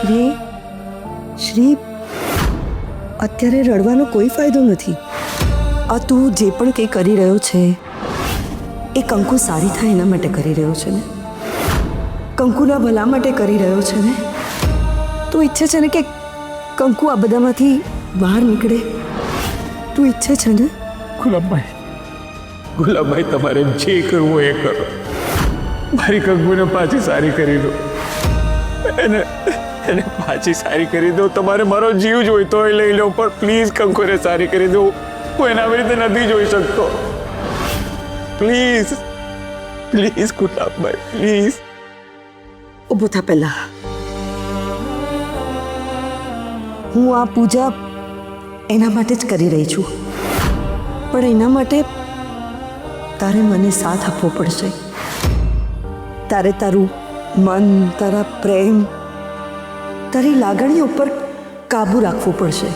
શ્રી શ્રી અત્યારે રડવાનો કોઈ ફાયદો નથી. આ તું જે પણ કંઈ કરી રહ્યો છે એ કંકુ સારી થાય એના માટે કરી રહ્યો છે ને, કંકુના ભલા માટે કરી રહ્યો છે ને. તું ઈચ્છે છે ને કે કંકુ આ બધામાંથી બહાર નીકળે? તું ઈચ્છે છે ને? ગુલાબભાઈ તમારે જે કરવું એ કરો. મારી કંકુને પાછી સારી કરી દો. એને પાછી સારી કરી દો. તમારે મારો જીવ જોઈતો હોય લઈ લો, પણ પ્લીઝ કંકુને સારી કરી દો. હું એને આવી રીતે નથી જોઈ શકતો. Please please Gulabbhai please. ઊભો થા પહેલા. હું આ પૂજા એના માટે જ કરી રહી છું, પણ એના માટે તારે મને સાથ આપવો પડશે. તારે તારું મન, તારા પ્રેમ, તારી લાગણીઓ ઉપર કાબુ રાખવું પડશે.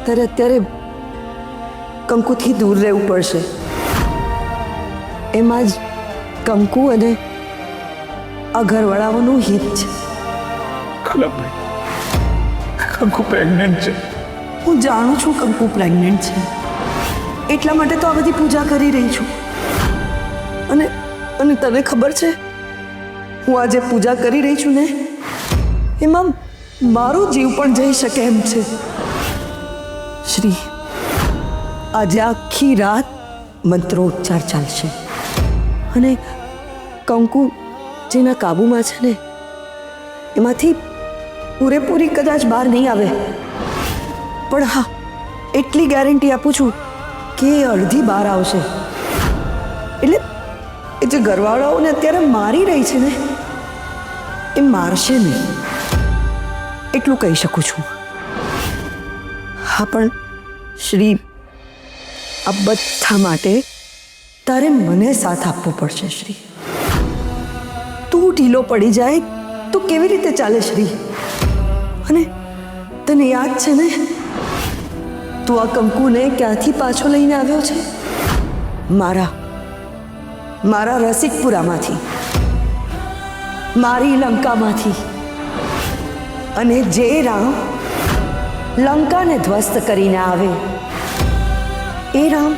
તારે અત્યારે કંકુથી દૂર રહેવું પડશે. એમાં જ કંકુ અને આ ઘરવાળાઓનું હિત છે. ગુલાબભાઈ, કંકુ પ્રેગ્નન્ટ છે. હું જાણું છું કંકુ પ્રેગ્નન્ટ છે, એટલા માટે તો આ બધી પૂજા કરી રહી છું. અને અને તને ખબર છે, હું આજે પૂજા કરી રહી છું ને, એમાં મારો જીવ પણ જઈ શકે એમ છે. શ્રી, આજે આખી રાત મંત્રોચ્ચાર ચાલશે અને કંકુ જેના કાબુમાં છે ને એમાંથી પૂરેપૂરી કદાચ બહાર નહીં આવે, પણ હા, એટલી ગેરંટી આપું છું કે એ અડધી બહાર આવશે. એટલે એ જે ઘરવાળાઓને અત્યારે મારી રહી છે ને, એ મારશે નહીં, એટલું કહી શકું છું. હા, પણ શ્રી, આ બધા માટે તારે મને સાથ આપવો પડશે. શ્રી, તું ઢીલો પડી જાય તો કેવી રીતે ચાલે? શ્રી, અને તને યાદ છે ને, તું આ કંકુને ક્યાંથી પાછો લઈને આવ્યો છે? મારા રસિકપુરામાંથી, મારી લંકામાંથી. અને જે રામ લંકાને ધ્વસ્ત કરીને આવે, એ રામ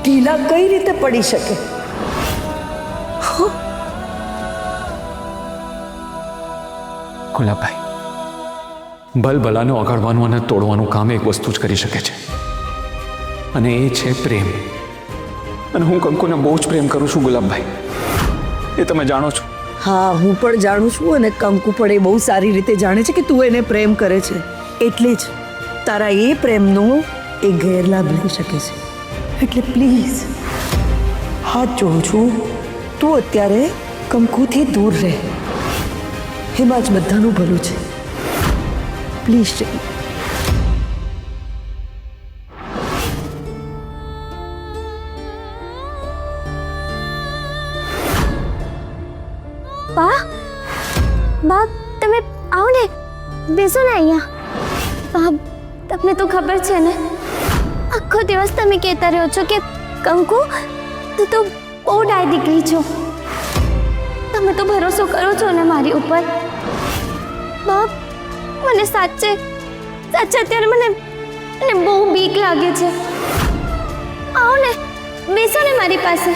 ઢીલા કઈ રીતે પડી શકે? ગુલાબભાઈ, ભલભલાને ઓગાળવાનું અને તોડવાનું કામ એક વસ્તુ જ કરી શકે છે, અને એ છે પ્રેમ. અને હું કંકુને બહુ જ પ્રેમ કરું છું ગુલાબભાઈ, એ તમે જાણો છો. હા, હું પણ જાણું છું, અને કંકુ પણ એ બહુ સારી રીતે જાણે છે કે તું એને પ્રેમ કરે છે. એટલે જ તારા એ પ્રેમનો એ ગેરલાભ લઈ શકે છે. એટલે પ્લીઝ, હાથ જોડું છું, તું અત્યારે કંકુથી દૂર રહે. એમાં જ બધાનું ભલું છે. પ્લીઝ. બા, તમે આવો ને, બેસો ને અહીંયા. બા, તમને તો ખબર છે ને, આખો દિવસ તમે કહેતા રહ્યો છો કે કંકુ, તું તો બહુ ડાય દીકરી છો. તમે તો ભરોસો કરો છો ને મારી ઉપર. બા, મને સાચે અત્યારે મને બહુ બીક લાગે છે. આવો ને, બેસો ને મારી પાસે.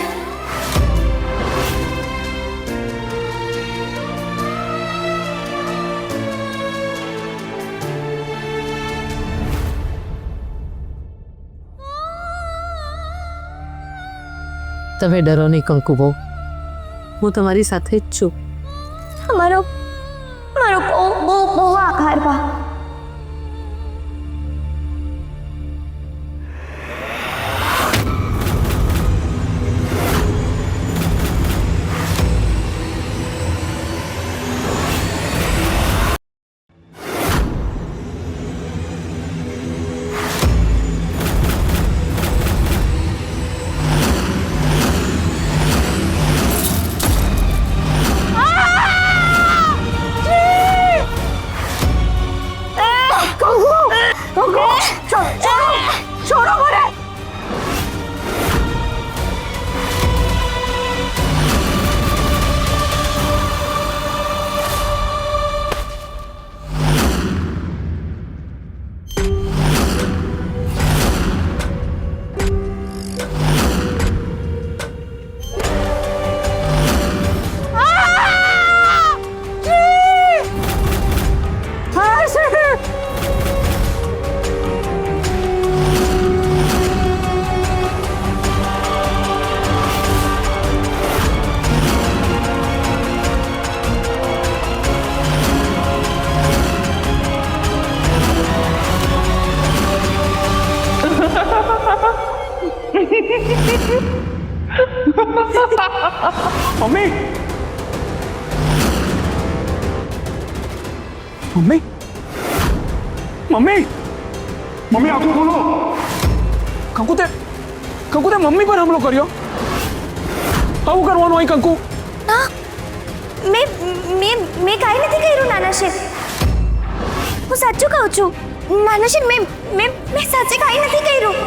તમે ડરો નહીં કંકુ બહુ, હું તમારી સાથે જ છું. મારો બહુ આભાર બા. મમ્મી મમ્મી મમ્મી મમ્મી આખું બોલો. કંકુ તે મમ્મી પર હુમલો કર્યો? આવું કરવાનું હોય કંકુ? ના મેં કાંઈ નથી કર્યું નાના શેઠ. હું સાચું કહું છું નાના શેઠ, મેં સાચે કાંઈ નથી કર્યું.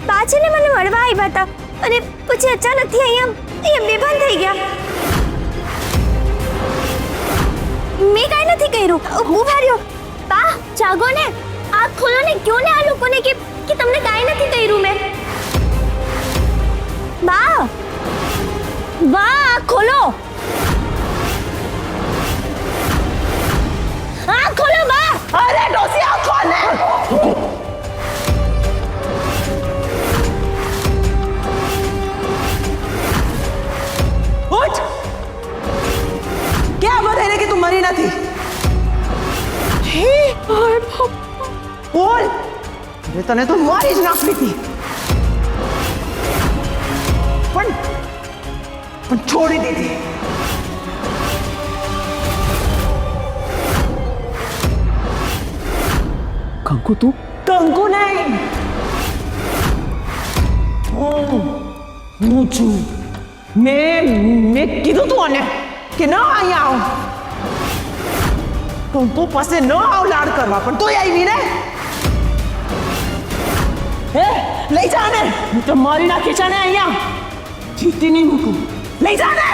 બા છે ને મને મળવા આવ્યા હતા અને પછી અચાનકથી અહીંયા બેભાન થઈ ગયા. મેં કાંઈ નથી કર્યું. હું ભાર્યો બા જાગો ને, આંખ ખોલો ને, કયો ને આ લોકોને કે તમને કાંઈ નથી કર્યું મેં. બા આંખ ખોલો, આંખ ખોલો બા. અરે ડોસી આંખ ખોલ ને. ઉઠ. ક્યાં બોલે કે તું મરી નથી? બોલ. અરે તને તો મારી જ નાખવી હતી, પણ છોડી દીધી. કંકુ તું કંકુ નહીં, હું છું. મેં કીધું તું આને કે ન અહીંયા આવ. કંકુ પાસે ન આવ લાડ કરવા, પણ તોય આવી ને. હે લઈ જા ને, હું તો મારી નાખી છે ને અહીંયા. જીતી નહીં મૂકું. લઈ જા ને.